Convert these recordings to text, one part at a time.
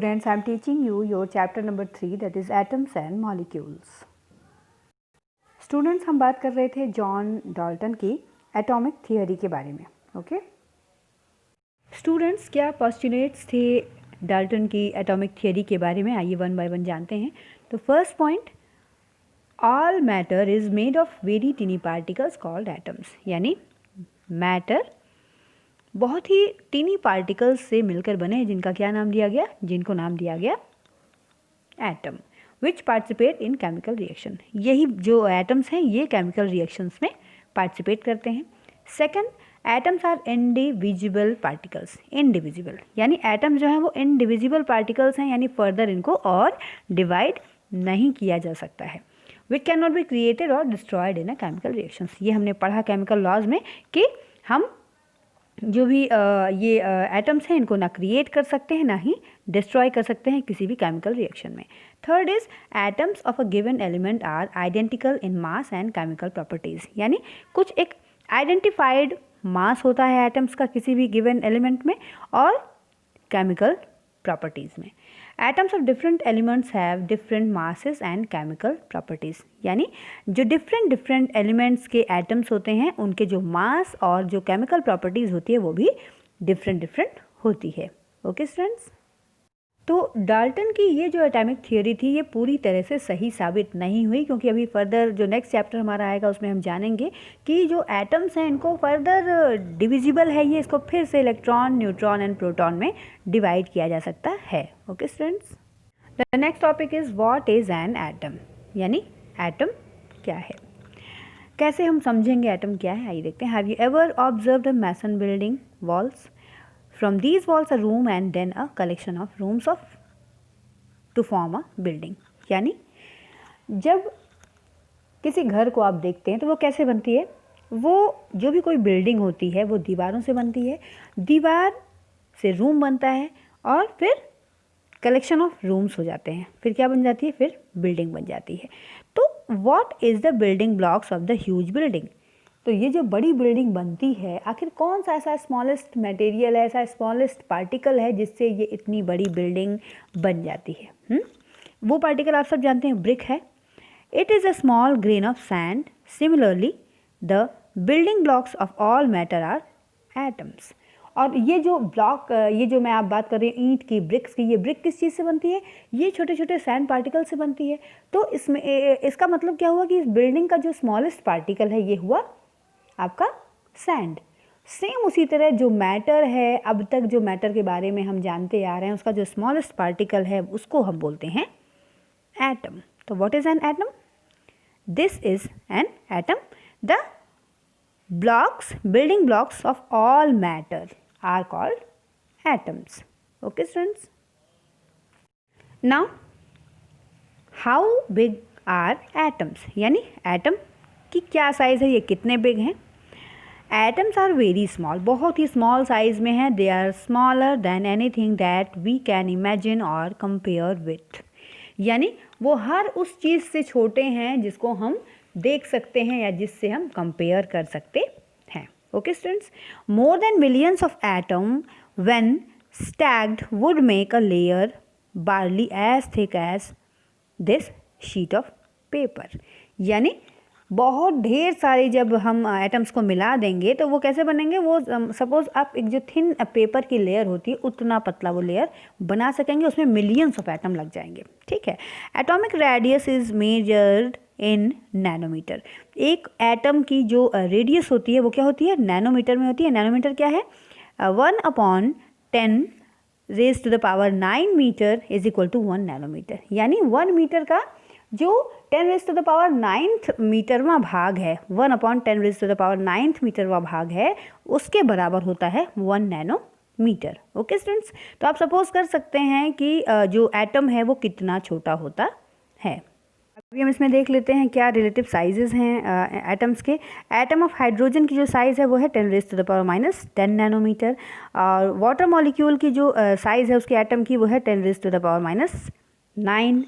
Students, I am teaching you your chapter number 3, that is atoms and molecules. Students, हम बात कर रहे थे जॉन डाल्टन की एटॉमिक थियोरी के बारे में. ओके स्टूडेंट्स, क्या पोस्टुलेट्स थे डाल्टन की एटॉमिक थियोरी के बारे में? आइए वन बाय वन जानते हैं. तो first point, all matter is made of very टिनी particles called atoms. यानी मैटर बहुत ही टीनी पार्टिकल्स से मिलकर बने हैं, जिनका क्या नाम दिया गया? जिनको नाम दिया गया atom, which participate in chemical reaction. यही जो एटम्स हैं ये केमिकल रिएक्शंस में पार्टिसिपेट करते हैं. Second, atoms are indivisible particles. Indivisible यानी एटम जो है वो इंडिविजिबल पार्टिकल्स हैं, यानी फर्दर इनको और डिवाइड नहीं किया जा सकता है. Which can not be created or destroyed in a chemical reactions. ये हमने पढ़ा केमिकल लॉज में कि हम जो भी ये एटम्स हैं इनको ना क्रिएट कर सकते हैं ना ही डिस्ट्रॉय कर सकते हैं किसी भी केमिकल रिएक्शन में. Third is, atoms of a given element are identical in mass and chemical properties. यानी कुछ एक आइडेंटिफाइड मास होता है एटम्स का किसी भी गिवन एलिमेंट में और केमिकल प्रॉपर्टीज़ में. Atoms of different elements have different masses and chemical properties. यानी जो डिफरेंट एलिमेंट्स के एटम्स होते हैं उनके जो मास और जो केमिकल प्रॉपर्टीज़ होती है वो भी डिफरेंट होती है. ओके स्टूडेंट्स, तो डाल्टन की ये जो एटॉमिक थियोरी थी ये पूरी तरह से सही साबित नहीं हुई, क्योंकि अभी फर्दर जो नेक्स्ट चैप्टर हमारा आएगा उसमें हम जानेंगे कि जो एटम्स हैं इनको फर्दर डिविजिबल है, ये इसको फिर से इलेक्ट्रॉन, न्यूट्रॉन एंड प्रोटॉन में डिवाइड किया जा सकता है. Okay students, the next topic is what is an atom. यानी एटम क्या है, कैसे हम समझेंगे एटम क्या है? आइए देखते हैं. Have you ever observed a mason building walls? From these walls a room and then a collection of rooms to form a building. यानी जब किसी घर को आप देखते हैं तो वो कैसे बनती है? वो जो भी कोई बिल्डिंग होती है वो दीवारों से बनती है, दीवार से रूम बनता है और फिर कलेक्शन ऑफ रूम्स हो जाते हैं, फिर क्या बन जाती है? फिर बिल्डिंग बन जाती है. तो what is the building blocks of the huge building? तो ये जो बड़ी बिल्डिंग बनती है आखिर कौन सा ऐसा स्मॉलेस्ट मटेरियल है, ऐसा स्मॉलेस्ट पार्टिकल है जिससे ये इतनी बड़ी बिल्डिंग बन जाती है? वो पार्टिकल आप सब जानते हैं, ब्रिक है. It is a small grain of sand. Similarly the building blocks of all matter are atoms. और ये जो ब्लॉक, ये जो मैं आप बात कर रही हूँ ईंट की, ब्रिक्स की, ये ब्रिक किस चीज़ से बनती है? ये छोटे छोटे सैंड पार्टिकल से बनती है. तो इसमें इसका मतलब क्या हुआ कि इस बिल्डिंग का जो स्मॉलेस्ट पार्टिकल है ये हुआ आपका सैंड. सेम उसी तरह जो मैटर है, अब तक जो मैटर के बारे में हम जानते आ रहे हैं उसका जो स्मॉलेस्ट पार्टिकल है उसको हम बोलते हैं एटम. तो what is an atom? This is an atom. The blocks, building blocks of all matter are called atoms. Okay students, now how big are atoms? यानी एटम की क्या साइज़ है, ये कितने बिग हैं? एटम्स आर वेरी स्मॉल, बहुत ही small size में है. They are smaller than anything that we can imagine और कंपेयर विथ. यानी वो हर उस चीज़ से छोटे हैं जिसको हम देख सकते हैं या जिससे हम कंपेयर कर सकते हैं. Okay students, more than millions of atom when stacked would make a layer barely as thick as this sheet of paper. यानी बहुत ढेर सारे जब हम एटम्स को मिला देंगे तो वो कैसे बनेंगे? वो सपोज आप एक जो थिन पेपर की लेयर होती है उतना पतला वो लेयर बना सकेंगे, उसमें मिलियंस ऑफ एटम लग जाएंगे. ठीक है. Atomic radius is measured in nanometre. एक एटम की जो रेडियस होती है वो क्या होती है? नैनोमीटर में होती है. नैनोमीटर क्या है? 1/10 raise to the power 9 metre is equal to 1 nanometre. यानी 1 मीटर का जो 10 raise to the power 9th मीटरवा भाग है, 1/10 raise to the power 9th मीटरवा भाग है, उसके बराबर होता है 1 नैनोमीटर. ओके स्टूडेंट्स, तो आप सपोज कर सकते हैं कि जो एटम है वो कितना छोटा होता है. अभी हम इसमें देख लेते हैं क्या रिलेटिव साइजेस हैं एटम्स के. एटम ऑफ हाइड्रोजन की जो साइज़ है वो है 10 raise to the power -10 nanometre. और वाटर मॉलिक्यूल की जो साइज़ है उसके एटम की वो है 10 रेज टू द पावर -9.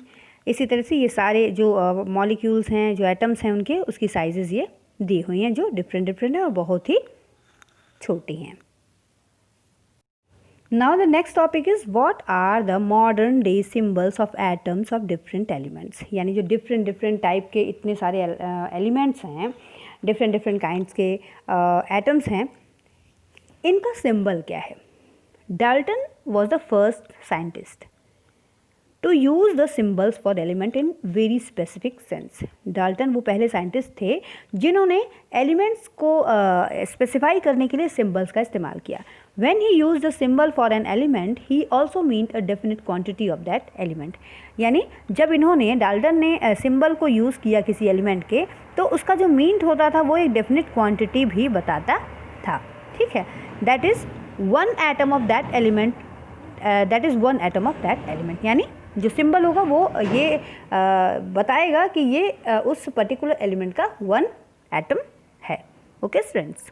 इसी तरह से ये सारे जो मॉलिक्यूल्स हैं, जो एटम्स हैं उनके, उसकी साइजेस ये दी हुई हैं जो डिफरेंट है और बहुत ही छोटी हैं. Now the next topic is what are the modern day symbols of atoms of different elements. यानी जो different टाइप के इतने सारे एलिमेंट्स हैं, different काइंड्स के एटम्स हैं, इनका सिंबल क्या है. Dalton was the first scientist to use the symbols for element in very specific sense. Dalton वो पहले साइंटिस्ट थे जिन्होंने एलिमेंट्स को स्पेसिफाई करने के लिए सिम्बल्स का इस्तेमाल किया. When he use the symbol for an element he also meant a definite quantity of that element. यानी जब इन्होंने डाल्टन ने सिम्बल को यूज़ किया किसी एलिमेंट के, तो उसका जो मीन होता था वो एक डेफिनेट क्वांटिटी भी बताता था. ठीक है, that is one atom of that element, that is one atom of that element. यानी जो सिंबल होगा वो ये बताएगा कि ये उस पर्टिकुलर एलिमेंट का वन एटम है. ओके फ्रेंड्स,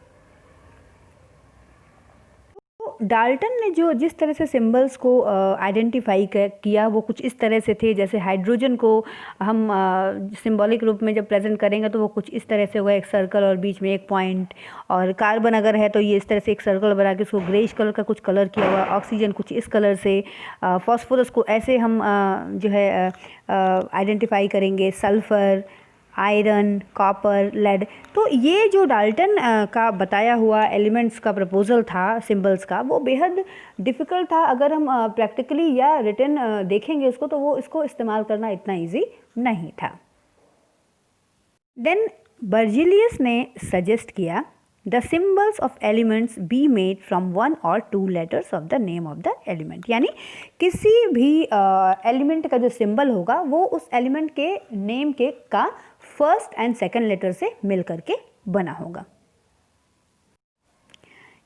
डाल्टन ने जो जिस तरह से सिंबल्स को आइडेंटिफाई किया वो कुछ इस तरह से थे. जैसे हाइड्रोजन को हम सिंबॉलिक रूप में जब प्रेजेंट करेंगे तो वो कुछ इस तरह से होगा, एक सर्कल और बीच में एक पॉइंट. और कार्बन अगर है तो ये इस तरह से एक सर्कल बना के उसको ग्रेइश कलर का कुछ कलर किया हुआ. ऑक्सीजन कुछ इस कलर से. फॉस्फोरस को ऐसे हम जो है आइडेंटिफाई करेंगे. Sulphur, iron, copper, lead. तो ये जो डाल्टन का बताया हुआ एलिमेंट्स का प्रपोजल था सिंबल्स का, वो बेहद डिफ़िकल्ट था. अगर हम प्रैक्टिकली या रिटन देखेंगे उसको तो वो इसको इस्तेमाल करना इतना इजी नहीं था. देन बर्जिलियस ने सजेस्ट किया the symbols of elements be made from one or two letters of the name of the element. यानी किसी भी एलिमेंट का जो सिंबल होगा वो उस एलिमेंट के नेम के का फर्स्ट एंड सेकंड लेटर से मिल करके बना होगा.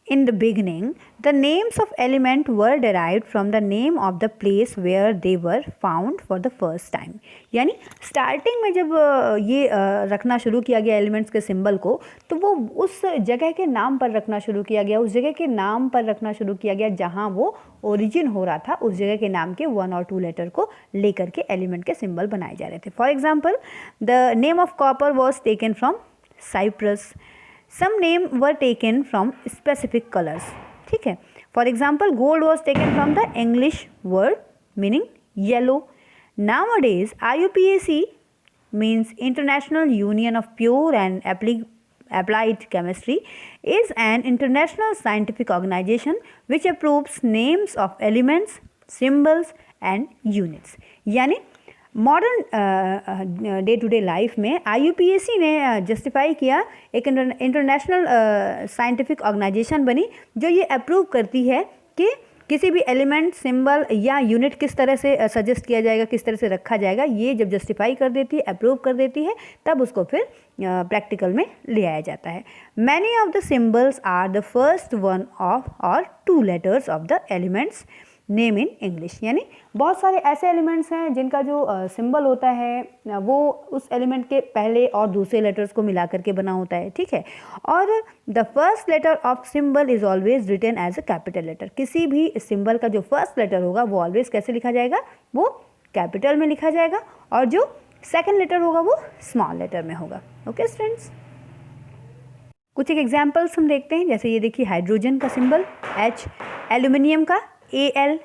In the beginning, the names of element were derived from the name of the place where they were found for the first time. यानी स्टार्टिंग में जब ये रखना शुरू किया गया एलिमेंट्स के सिंबल को, तो वो उस जगह के नाम पर रखना शुरू किया गया, उस जगह के नाम पर रखना शुरू किया गया जहाँ वो ओरिजिन हो रहा था. उस जगह के नाम के वन और टू लेटर को लेकर के एलिमेंट के सिंबल बनाए जा रहे थे. For example, the name of copper was taken from Cyprus. Some name were taken from specific colors. ठीक है. For example, gold was taken from the English word meaning yellow. Nowadays, IUPAC means International Union of Pure and Applied Chemistry is an international scientific organization which approves names of elements, symbols and units. यानी modern day to day life में IUPAC ने justify किया, एक international scientific organisation बनी जो ये approve करती है कि किसी भी एलिमेंट, सिंबल या यूनिट किस तरह से सजेस्ट किया जाएगा, किस तरह से रखा जाएगा. ये जब जस्टिफाई कर देती है, अप्रूव कर देती है, तब उसको फिर प्रैक्टिकल में ले आया जाता है. Many of the symbols are the first one of or two letters of the elements name in English. यानी बहुत सारे ऐसे एलिमेंट्स हैं जिनका जो सिंबल होता है वो उस एलिमेंट के पहले और दूसरे लेटर्स को मिला करके बना होता है. ठीक है. और the first letter of symbol is always written as a capital letter. किसी भी सिंबल का जो फर्स्ट लेटर होगा वो ऑलवेज कैसे लिखा जाएगा, वो कैपिटल में लिखा जाएगा, और जो सेकेंड लेटर होगा वो स्मॉल लेटर में होगा. ओके फ्रेंड्स, कुछ एक एग्जाम्पल्स हम देखते हैं. जैसे ये देखिए, हाइड्रोजन का सिंबल H, एल्यूमिनियम का AL,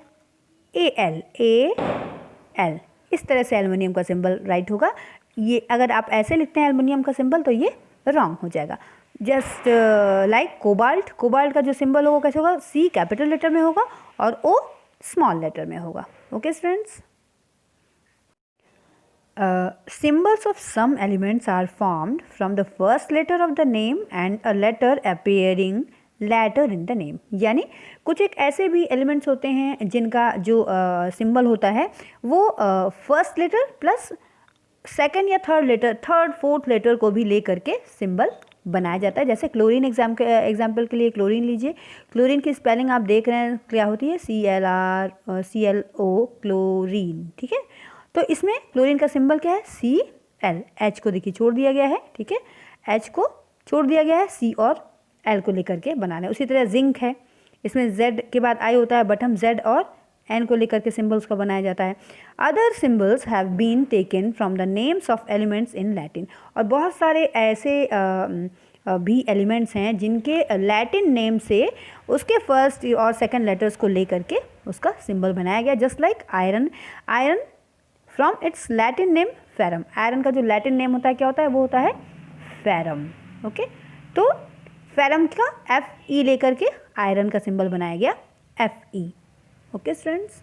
AL, AL. इस तरह से एल्युमिनियम का सिंबल राइट होगा. ये अगर आप ऐसे लिखते हैं एल्युमिनियम का सिंबल तो ये रॉन्ग हो जाएगा. जस्ट लाइक कोबाल्ट, कोबाल्ट का जो सिंबल होगा कैसे होगा, C कैपिटल लेटर में होगा और O स्मॉल लेटर में होगा. Okay friends, symbols of some elements are formed from the first letter of the name and a letter appearing later in the name. यानी कुछ एक ऐसे भी एलिमेंट्स होते हैं जिनका जो सिंबल होता है वो फर्स्ट लेटर प्लस सेकंड या third letter, third fourth letter को भी ले करके सिंबल बनाया जाता है. जैसे क्लोरीन एग्जाम्पल के लिए क्लोरीन लीजिए. क्लोरीन की स्पेलिंग आप देख रहे हैं क्या होती है, CLO, क्लोरीन. ठीक है. तो इसमें क्लोरीन का सिंबल क्या है, Cl. H को देखिए छोड़ दिया गया है. ठीक है, H को छोड़ दिया गया है, C और L को लेकर के बनाना है. उसी तरह जिंक है, इसमें Z के बाद I होता है, बट हम Z और N को लेकर के सिम्बल्स का बनाया जाता है. Other symbols have been taken from the names of elements in Latin. और बहुत सारे ऐसे भी एलिमेंट्स हैं जिनके लैटिन नेम से उसके फर्स्ट और सेकंड लेटर्स को लेकर के उसका सिंबल बनाया गया। Just like iron, iron from its Latin name ferrum. Iron का जो लैटिन नेम होता है क्या होता है, वो होता है फेरम। ओके, तो फेरम का Fe लेकर के आयरन का सिंबल बनाया गया Fe। Okay students.